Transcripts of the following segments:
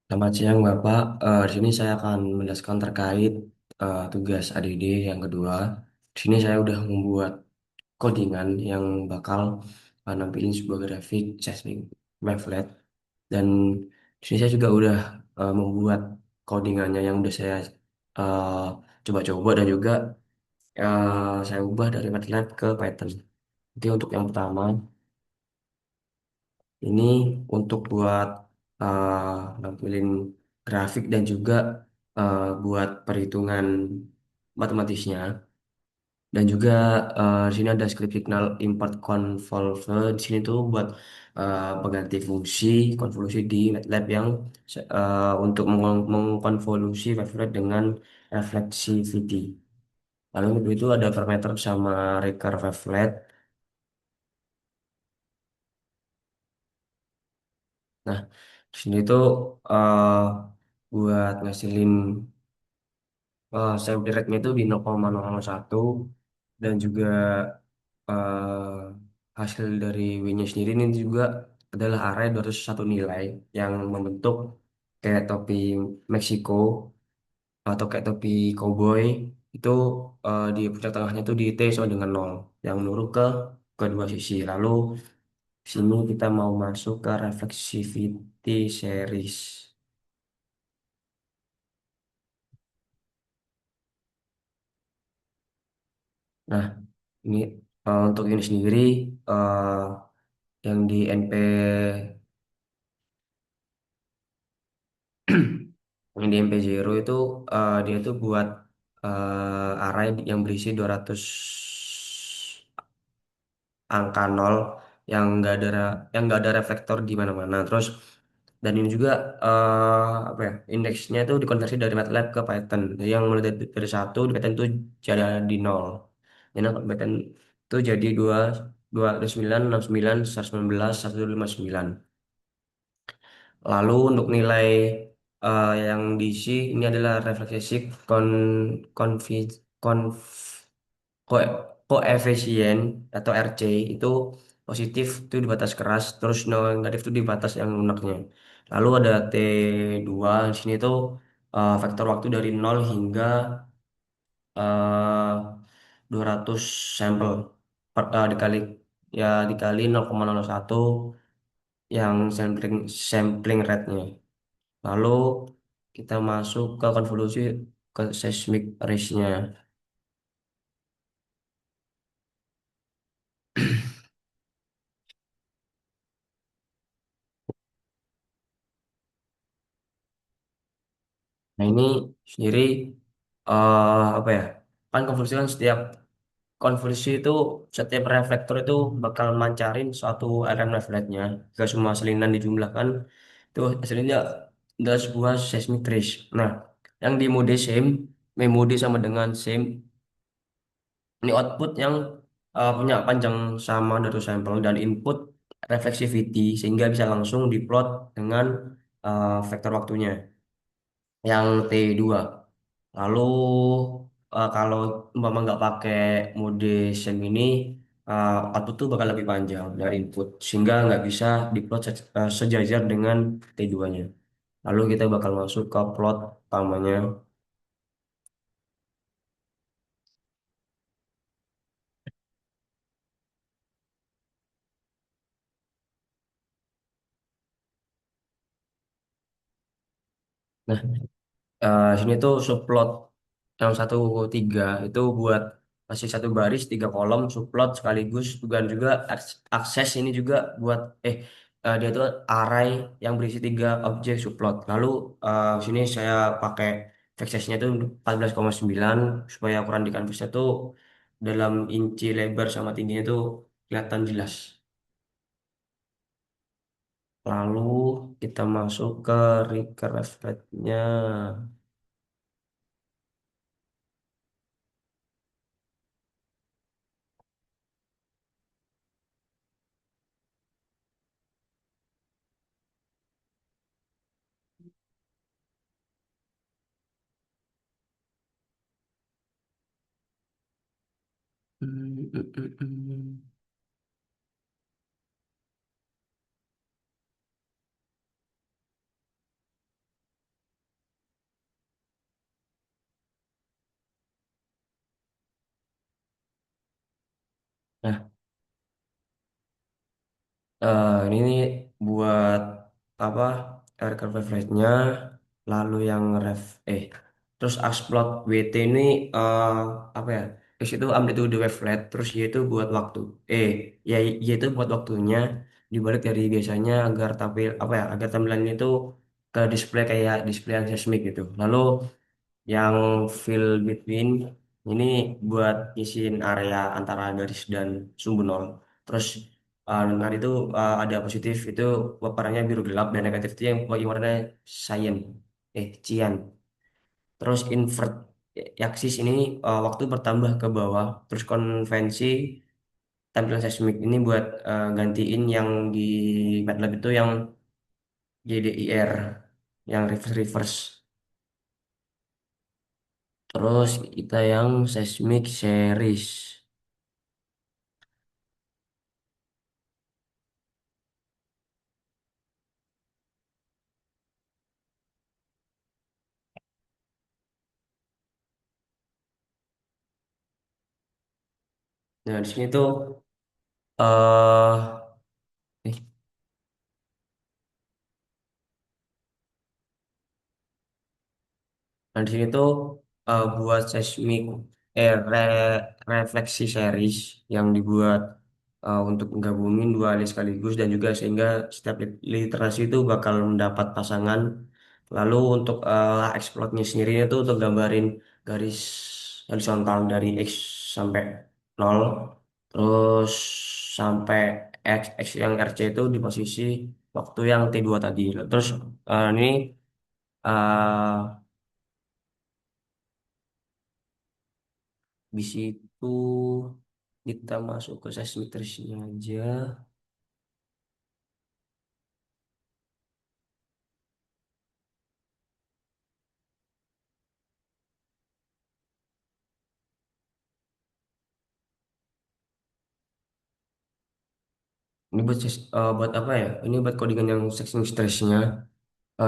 Selamat siang Bapak. Di sini saya akan menjelaskan terkait tugas ADD yang kedua. Di sini saya udah membuat codingan yang bakal nampilin sebuah grafik seismic wavelet, dan di sini saya juga udah membuat codingannya yang udah saya eh, coba-coba dan juga saya ubah dari MATLAB ke Python. Oke, untuk yang pertama ini untuk buat nampilin grafik dan juga buat perhitungan matematisnya. Dan juga di sini ada script signal import convolver. Di sini tuh buat pengganti fungsi konvolusi di MATLAB yang untuk mengkonvolusi wavelet dengan reflexivity. Lalu itu ada parameter sama recurve wavelet. Nah, di sini tuh eh, buat ngasilin sample rate-nya itu di 0,001, dan juga hasil dari W-nya sendiri ini juga adalah array 201 nilai yang membentuk kayak topi Meksiko atau kayak topi cowboy. Itu di puncak tengahnya itu di T sama dengan nol yang menurut ke kedua sisi. Lalu sini kita mau masuk ke reflexivity series. Nah, ini untuk ini sendiri, eh, yang di NP yang di MP0 itu dia tuh buat array yang berisi 200 angka nol yang nggak ada reflektor di mana-mana. Terus dan ini juga apa ya, indeksnya itu dikonversi dari MATLAB ke Python. Jadi yang mulai dari satu di Python itu jadi di nol. Jadi Python itu jadi dua dua 29 69 119 159. Lalu untuk nilai yang diisi ini adalah refleksif konfi, konf, ko- koefisien atau RC itu positif itu di batas keras, terus negatif itu di batas yang lunaknya. Lalu ada T2 di sini tuh vektor waktu dari nol hingga 200 sampel dikali ya dikali 0,01 yang sampling rate-nya. Lalu kita masuk ke konvolusi ke seismic risk-nya. Nah, ini sendiri apa ya? Kan konvolusi kan konvolusi itu setiap reflektor itu bakal mancarin suatu aliran wavelet-nya ke semua salinan dijumlahkan, itu hasilnya adalah sebuah seismic risk. Nah, yang di mode same, mode sama dengan same, ini output yang punya panjang sama dari sampel dan input reflexivity sehingga bisa langsung diplot dengan vektor waktunya yang T2. Lalu kalau umpama nggak pakai mode SEM ini, output tuh bakal lebih panjang dari input sehingga nggak bisa diplot sejajar dengan T2-nya. Lalu kita bakal masuk ke plot utamanya. Nah, sini tuh subplot yang 1 3 itu buat masih satu baris 3 kolom subplot sekaligus, dan juga akses ini juga buat dia tuh array yang berisi 3 objek subplot. Lalu sini saya pakai font size-nya itu 14,9 supaya ukuran di kanvasnya tuh dalam inci lebar sama tingginya tuh kelihatan jelas. Lalu kita masuk ke recurve rate-nya. Hmm, hmm, hmm, hmm. Nah, ini nih buat apa recovery flash-nya, lalu yang terus upload WT ini apa ya? Terus itu amplitude wavelet, terus Y itu buat waktu. Ya Y itu buat waktunya dibalik dari biasanya agar tampil apa ya? Agar tampilannya itu ke display kayak display yang seismik gitu. Lalu yang fill between ini buat ngisiin area antara garis dan sumbu nol. Terus nanti itu ada positif itu warnanya biru gelap dan negatif itu yang bagi warnanya cyan, cian. Terus invert aksis ini waktu bertambah ke bawah. Terus konvensi tampilan seismik ini buat gantiin yang di MATLAB itu yang JDIR, yang reverse reverse. Terus kita yang seismic series. Nah, di sini tuh eh eh, nah di sini tuh buat seismic refleksi series yang dibuat untuk menggabungin dua alis sekaligus dan juga sehingga setiap literasi itu bakal mendapat pasangan. Lalu untuk explode-nya sendiri itu untuk gambarin garis horizontal dari X sampai nol, terus sampai X yang RC itu di posisi waktu yang T2 tadi. Terus ini uh, di situ kita masuk ke seismetrisnya aja. Ini buat buat apa ya? Ini buat codingan yang seismetrisnya.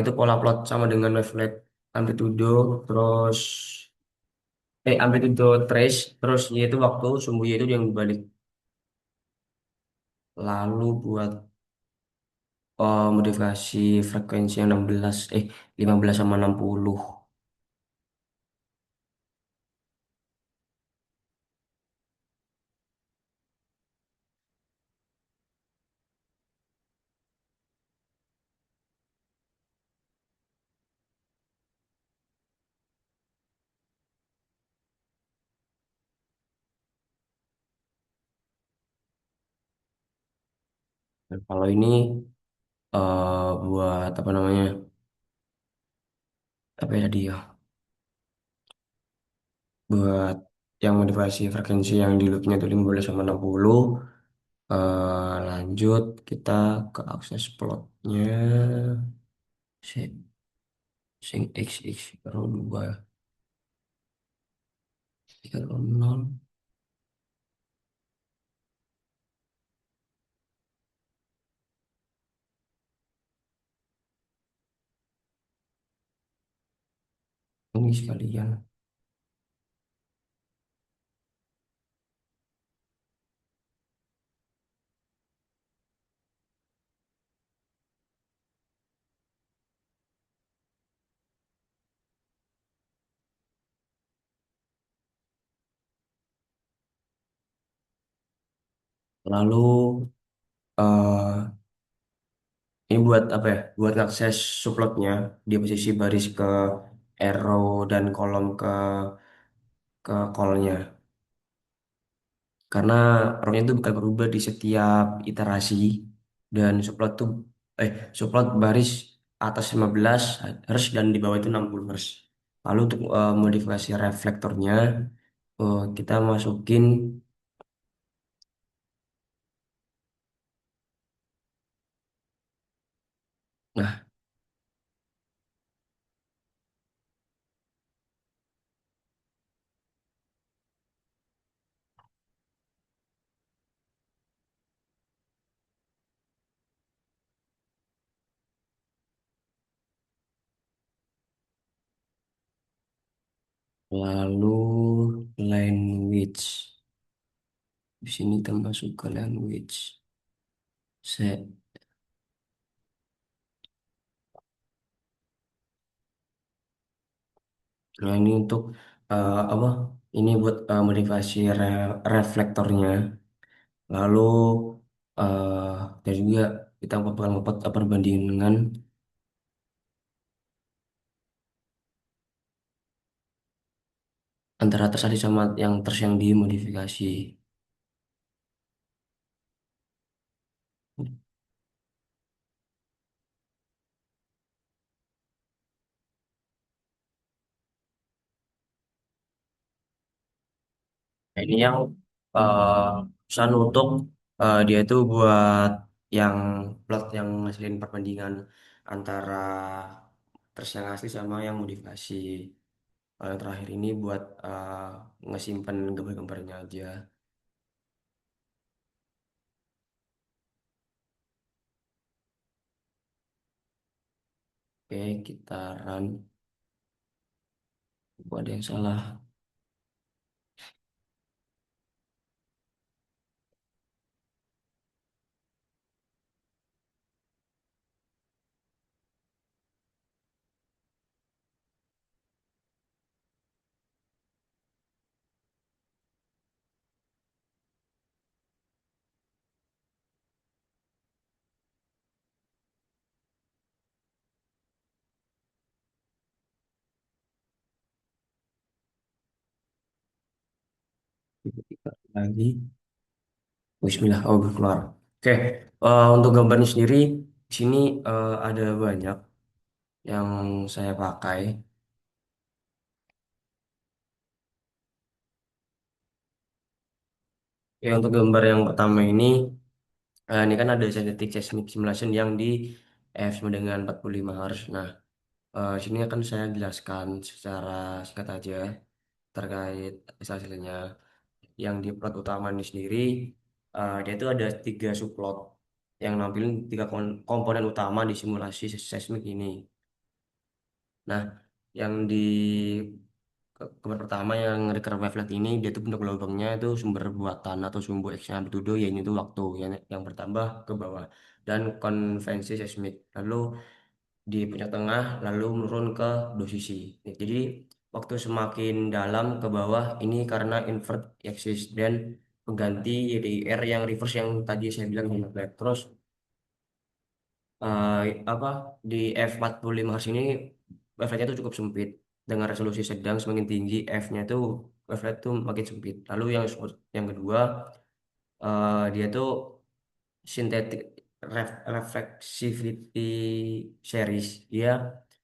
Itu pola plot sama dengan wavelet amplitudo, terus amplitudo trace, terus yaitu waktu sumbu Y itu yang dibalik. Lalu buat modifikasi frekuensi yang 15 sama 60. Dan kalau ini buat apa namanya? Apa ya tadi ya? Buat yang modifikasi frekuensi yang di loopnya itu 15 sama 60. Lanjut kita ke akses plotnya. Sing XX row 2 row 0 ini sekalian. Lalu eh ini buat apa ya? Buat akses subplotnya di posisi baris ke arrow dan kolom ke call-nya. Karena rownya itu bakal berubah di setiap iterasi dan subplot baris atas 15 Hz dan di bawah itu 60 Hz. Lalu untuk modifikasi reflektornya kita masukin nah lalu language. Di sini termasuk ke language set. Nah, ini untuk apa? Ini buat modifikasi reflektornya. Lalu dan juga kita bakal membuat perbandingan antara tes tadi sama yang tes yang dimodifikasi. Nah, ini yang uh, pesan untuk dia itu buat yang plot yang ngasilin perbandingan antara tes yang asli sama yang modifikasi. Kalau yang terakhir ini buat ngesimpen gambar-gambarnya aja. Oke, kita run. Kok ada yang salah? Kita lagi. Bismillah, oh udah keluar. Oke, untuk gambarnya sendiri, di sini ada banyak yang saya pakai. Ya, untuk gambar yang pertama ini kan ada synthetic seismic simulation yang di f sama dengan 45 Hz. Nah, sini akan saya jelaskan secara singkat aja terkait hasilnya. Yang di plot utama ini sendiri, dia itu ada tiga subplot yang nampilin tiga komponen utama di simulasi seismik ini. Nah, yang di gambar pertama yang recurrent wavelet ini dia tuh bentuk gelombangnya itu sumber buatan atau sumbu X-nya amplitudo yaitu itu waktu yang bertambah ke bawah dan konvensi seismik. Lalu di puncak tengah lalu menurun ke dua sisi. Jadi waktu semakin dalam ke bawah ini karena invert axis dan pengganti YDIR yang reverse yang tadi saya bilang di flat. Terus eh, apa di F45 Hz ini waveletnya itu cukup sempit dengan resolusi sedang semakin tinggi F-nya itu wavelet itu makin sempit. Lalu yang kedua dia tuh synthetic reflexivity series, dia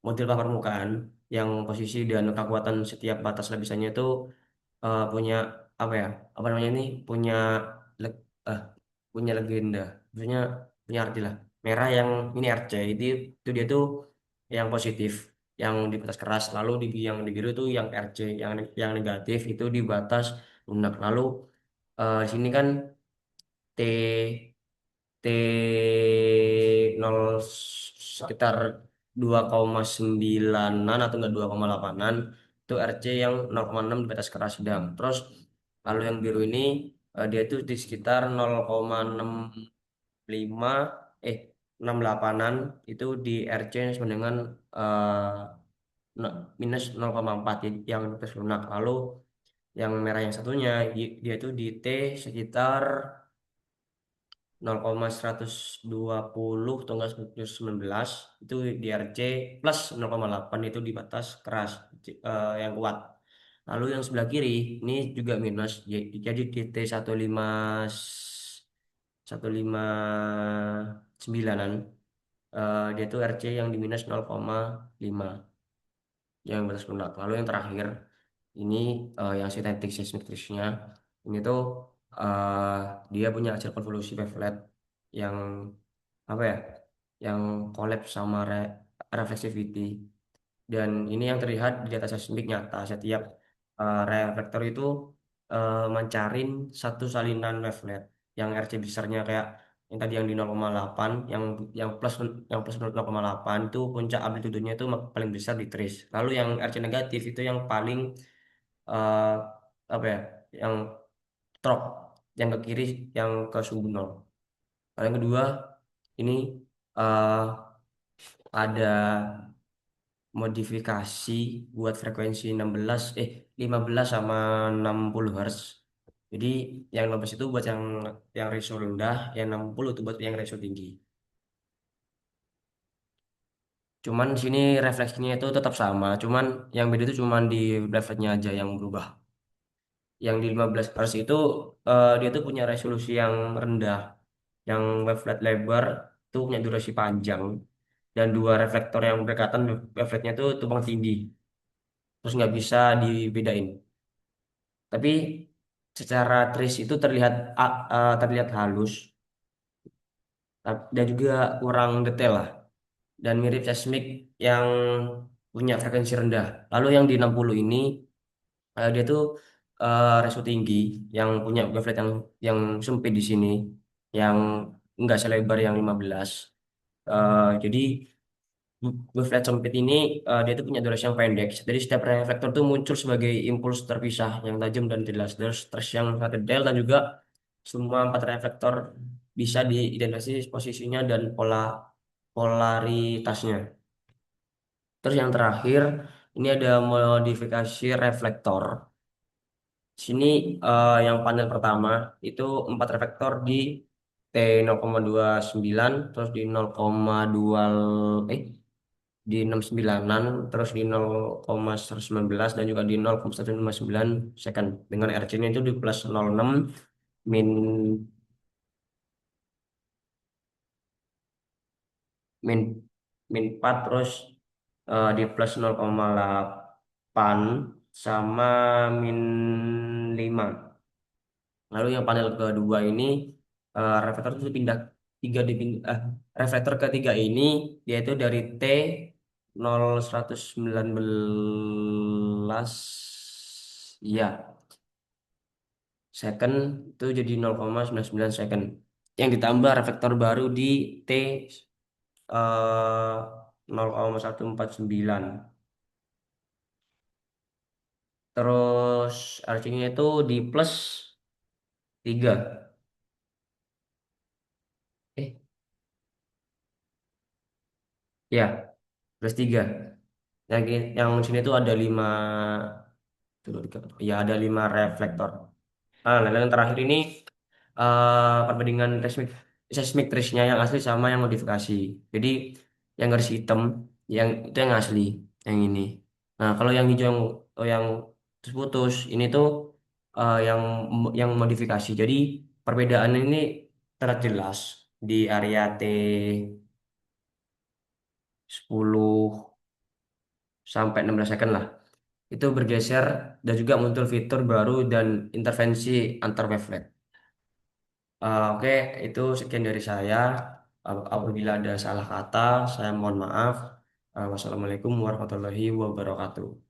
model papan permukaan yang posisi dan kekuatan setiap batas lapisannya itu punya apa ya, apa namanya ini punya leg- eh, punya legenda, maksudnya punya arti lah. Merah yang ini RC itu dia tuh yang positif yang di batas keras, lalu di yang di biru itu yang RC yang negatif itu di batas lunak. Lalu sini kan T T0 sekitar 2,9-an atau enggak 2,8-an itu RC yang 0,6 di batas keras sedang. Terus kalau yang biru ini dia itu di sekitar 0,65 eh 68-an itu di RC sama dengan minus 0,4 yang di batas lunak. Lalu yang merah yang satunya dia itu di T sekitar 0,120 atau enggak 19 itu di RC plus 0,8 itu di batas keras yang kuat. Lalu yang sebelah kiri ini juga minus jadi di T 159-an dia itu RC yang di minus 0,5 yang batas lunak. Lalu yang terakhir ini yang sintetik seismicity-nya ini tuh eh, dia punya hasil konvolusi wavelet yang apa ya yang collapse sama reflectivity dan ini yang terlihat di data seismik nyata setiap reflektor itu mancarin satu salinan wavelet yang RC besarnya kayak yang tadi yang di 0,8 yang plus 0,8 itu puncak amplitudenya itu paling besar di trace, lalu yang RC negatif itu yang paling eh, apa ya yang drop yang ke kiri yang ke suhu nol. Lalu yang kedua ini eh, ada modifikasi buat frekuensi 15 sama 60 Hz. Jadi yang 15 itu buat yang ratio rendah, yang 60 itu buat yang ratio tinggi. Cuman di sini refleksinya itu tetap sama, cuman yang beda itu cuman di waveletnya aja yang berubah. Yang di 15 Hz itu dia tuh punya resolusi yang rendah, yang wavelet lebar itu punya durasi panjang dan dua reflektor yang berdekatan waveletnya itu tumpang tinggi, terus nggak bisa dibedain. Tapi secara trace itu terlihat halus dan juga kurang detail lah dan mirip seismik yang punya frekuensi rendah. Lalu yang di 60 ini dia tuh resiko tinggi yang punya wavelet yang sempit di sini yang enggak selebar yang 15. Jadi wavelet sempit ini dia tuh punya durasi yang pendek. Jadi setiap reflektor tuh muncul sebagai impuls terpisah yang tajam dan jelas. Terus yang sangat detail dan juga semua empat reflektor bisa diidentifikasi posisinya dan polaritasnya. Terus yang terakhir ini ada modifikasi reflektor. Sini yang panel pertama itu empat reflektor di T 0,29, terus di 0,2 eh di 69-an, terus di 0,119 dan juga di 0,159 second. Dengan RC-nya itu di plus 0,6 min min min 4 terus di plus 0,8 sama min 5. Lalu yang panel kedua ini reflektor itu pindah tiga reflektor ketiga ini yaitu dari T 0,119 ya second itu jadi 0,99 second. Yang ditambah reflektor baru di T 0,149. Terus arcingnya itu di plus 3. Eh, ya, plus 3. Yang sini tuh ada 5, ya ada 5 reflektor. Lalu yang terakhir ini perbandingan seismic trace-nya yang asli sama yang modifikasi. Jadi yang garis hitam yang itu yang asli, yang ini. Nah, kalau yang hijau yang putus-putus ini tuh yang modifikasi. Jadi perbedaan ini terlihat jelas di area T 10 sampai 16 second lah. Itu bergeser dan juga muncul fitur baru dan intervensi antar wavelet. Oke, itu sekian dari saya. Apabila ada salah kata, saya mohon maaf. Wassalamualaikum warahmatullahi wabarakatuh.